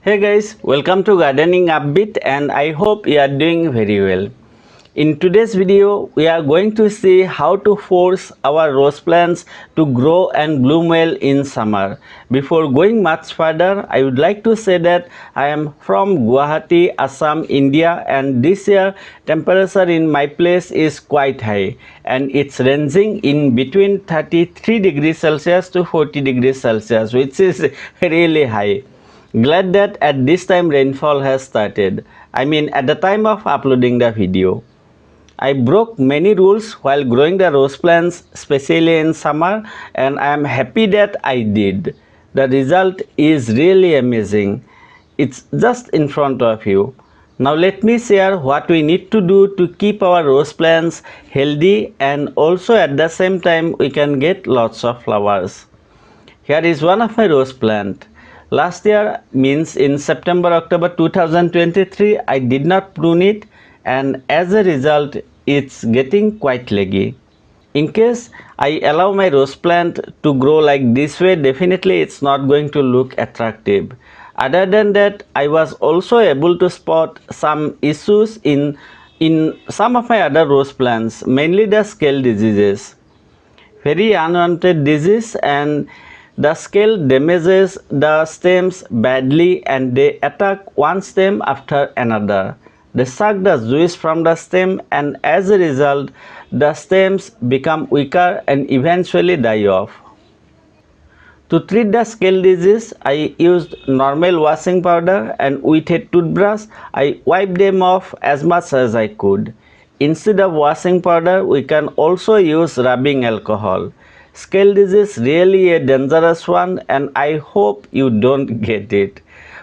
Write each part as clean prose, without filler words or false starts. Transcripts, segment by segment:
Hey guys, welcome to Gardening Upbeat and I hope you are doing very well. In today's video, we are going to see how to force our rose plants to grow and bloom well in summer. Before going much further, I would like to say that I am from Guwahati, Assam, India, and this year temperature in my place is quite high and it's ranging in between 33 degrees Celsius to 40 degrees Celsius, which is really high. Glad that at this time rainfall has started. I mean at the time of uploading the video. I broke many rules while growing the rose plants, especially in summer, and I am happy that I did. The result is really amazing. It's just in front of you. Now let me share what we need to do to keep our rose plants healthy and also at the same time we can get lots of flowers. Here is one of my rose plant. Last year means in September October 2023 I did not prune it and as a result it's getting quite leggy. In case I allow my rose plant to grow like this way, definitely it's not going to look attractive. Other than that, I was also able to spot some issues in some of my other rose plants, mainly the scale diseases. Very unwanted disease, and the scale damages the stems badly and they attack one stem after another. They suck the juice from the stem and as a result the stems become weaker and eventually die off. To treat the scale disease, I used normal washing powder and with a toothbrush, I wiped them off as much as I could. Instead of washing powder, we can also use rubbing alcohol. Scale disease really a dangerous one and I hope you don't get it.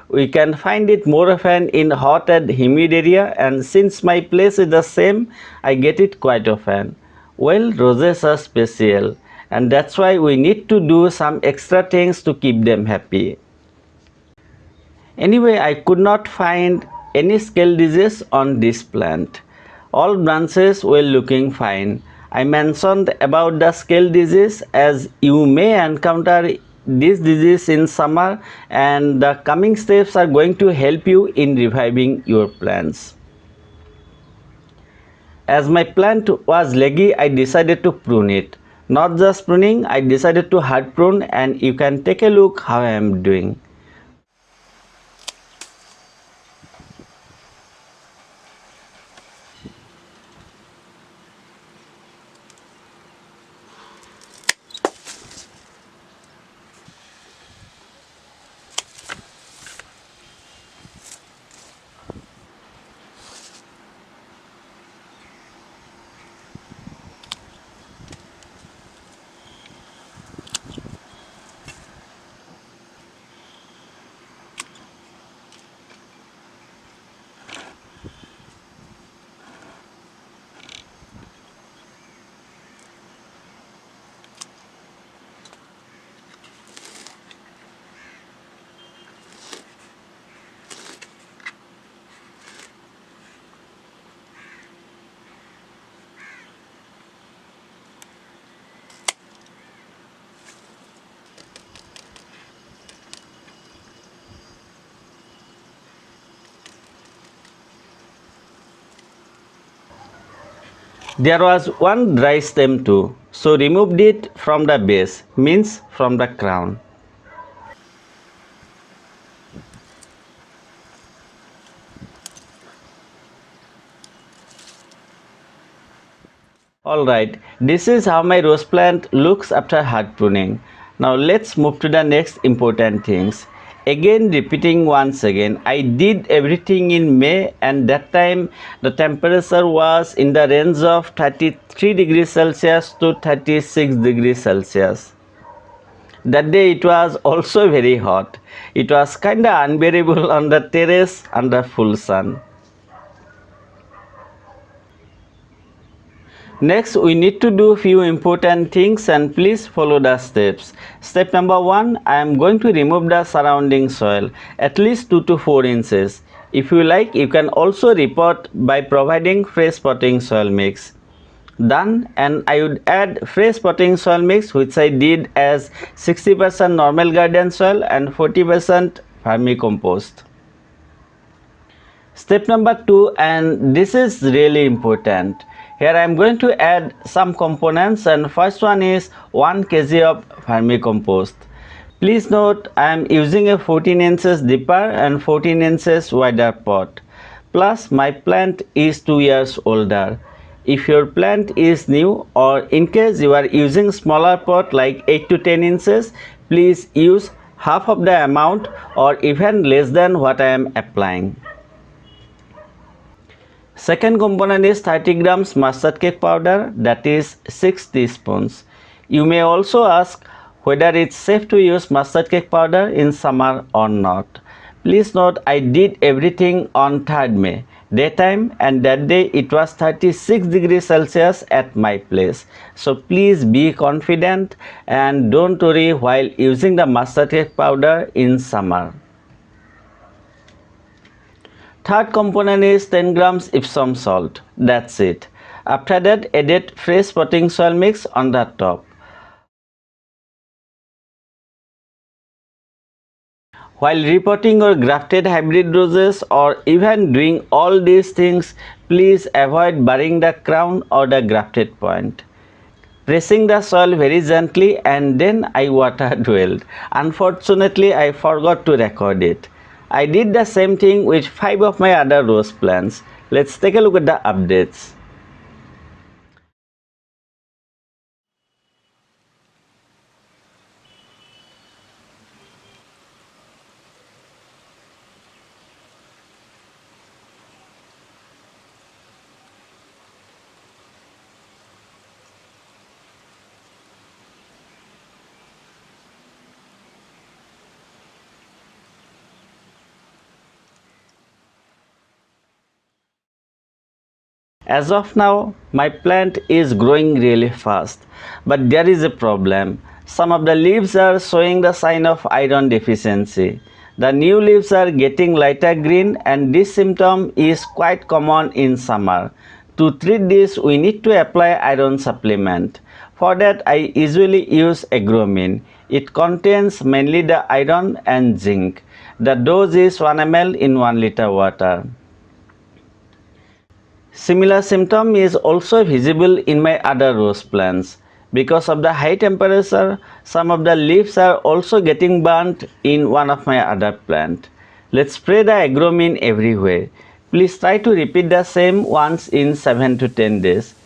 We can find it more often in hot and humid area and since my place is the same, I get it quite often. Well, roses are special and that's why we need to do some extra things to keep them happy. Anyway, I could not find any scale disease on this plant. All branches were looking fine. I mentioned about the scale disease as you may encounter this disease in summer and the coming steps are going to help you in reviving your plants. As my plant was leggy, I decided to prune it. Not just pruning, I decided to hard prune and you can take a look how I am doing. There was one dry stem too, so removed it from the base, means from the crown. Alright, this is how my rose plant looks after hard pruning. Now let's move to the next important things. Again repeating once again, I did everything in May and that time the temperature was in the range of 33 degrees Celsius to 36 degrees Celsius. That day it was also very hot. It was kinda unbearable on the terrace under full sun. Next, we need to do few important things and please follow the steps. Step number 1, I am going to remove the surrounding soil at least 2 to 4 inches. If you like, you can also repot by providing fresh potting soil mix. Done, and I would add fresh potting soil mix which I did as 60% normal garden soil and 40% vermicompost. Step number 2, and this is really important. Here I am going to add some components, and first one is 1 kg of vermicompost. Please note I am using a 14 inches deeper and 14 inches wider pot. Plus my plant is 2 years older. If your plant is new or in case you are using smaller pot like 8 to 10 inches, please use half of the amount or even less than what I am applying. Second component is 30 grams mustard cake powder, that is 6 teaspoons. You may also ask whether it's safe to use mustard cake powder in summer or not. Please note I did everything on 3rd May daytime, and that day it was 36 degrees Celsius at my place. So please be confident and don't worry while using the mustard cake powder in summer. Third component is 10 grams Epsom salt. That's it. After that, add fresh potting soil mix on the top. While repotting or grafted hybrid roses or even doing all these things, please avoid burying the crown or the grafted point. Pressing the soil very gently, and then I watered well. Unfortunately, I forgot to record it. I did the same thing with 5 of my other rose plants. Let's take a look at the updates. As of now, my plant is growing really fast, but there is a problem. Some of the leaves are showing the sign of iron deficiency. The new leaves are getting lighter green, and this symptom is quite common in summer. To treat this, we need to apply iron supplement. For that, I usually use agromine. It contains mainly the iron and zinc. The dose is 1 ml in 1 liter water. Similar symptom is also visible in my other rose plants. Because of the high temperature, some of the leaves are also getting burnt in one of my other plant. Let's spray the agromine everywhere. Please try to repeat the same once in 7 to 10 days.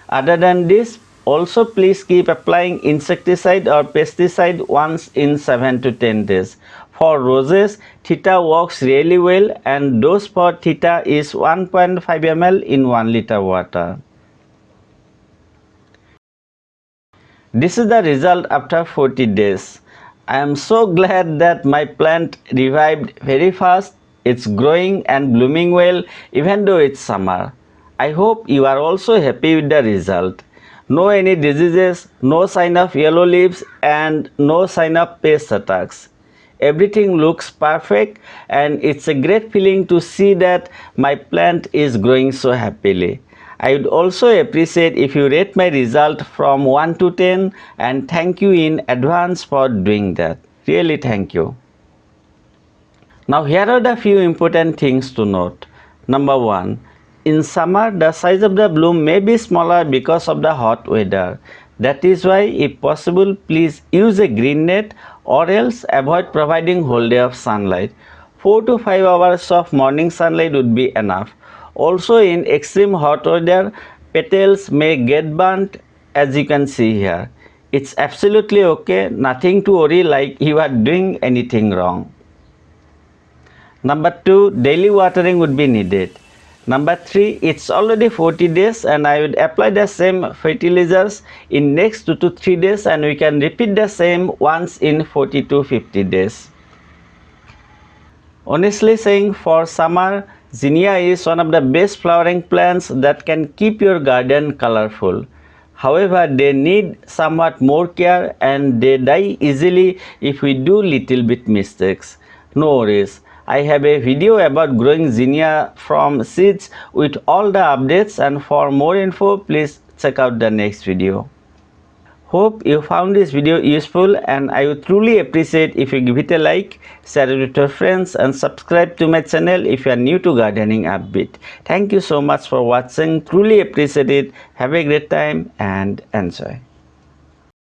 Other than this, also please keep applying insecticide or pesticide once in 7 to 10 days. For roses, theta works really well, and dose for theta is 1.5 ml in 1 liter water. This is the result after 40 days. I am so glad that my plant revived very fast. It's growing and blooming well even though it's summer. I hope you are also happy with the result. No any diseases, no sign of yellow leaves, and no sign of pest attacks. Everything looks perfect, and it's a great feeling to see that my plant is growing so happily. I would also appreciate if you rate my result from 1 to 10, and thank you in advance for doing that. Really thank you. Now here are the few important things to note. Number 1. In summer, the size of the bloom may be smaller because of the hot weather. That is why, if possible, please use a green net or else avoid providing whole day of sunlight. 4 to 5 hours of morning sunlight would be enough. Also, in extreme hot weather, petals may get burnt, as you can see here. It's absolutely okay, nothing to worry like you are doing anything wrong. Number 2, daily watering would be needed. Number 3, it's already 40 days, and I would apply the same fertilizers in next 2 to 3 days, and we can repeat the same once in 40 to 50 days. Honestly saying, for summer, zinnia is one of the best flowering plants that can keep your garden colorful. However, they need somewhat more care, and they die easily if we do little bit mistakes. No worries. I have a video about growing zinnia from seeds with all the updates, and for more info, please check out the next video. Hope you found this video useful, and I would truly appreciate if you give it a like, share it with your friends, and subscribe to my channel if you are new to Gardening Upbeat. Thank you so much for watching. Truly appreciate it. Have a great time and enjoy.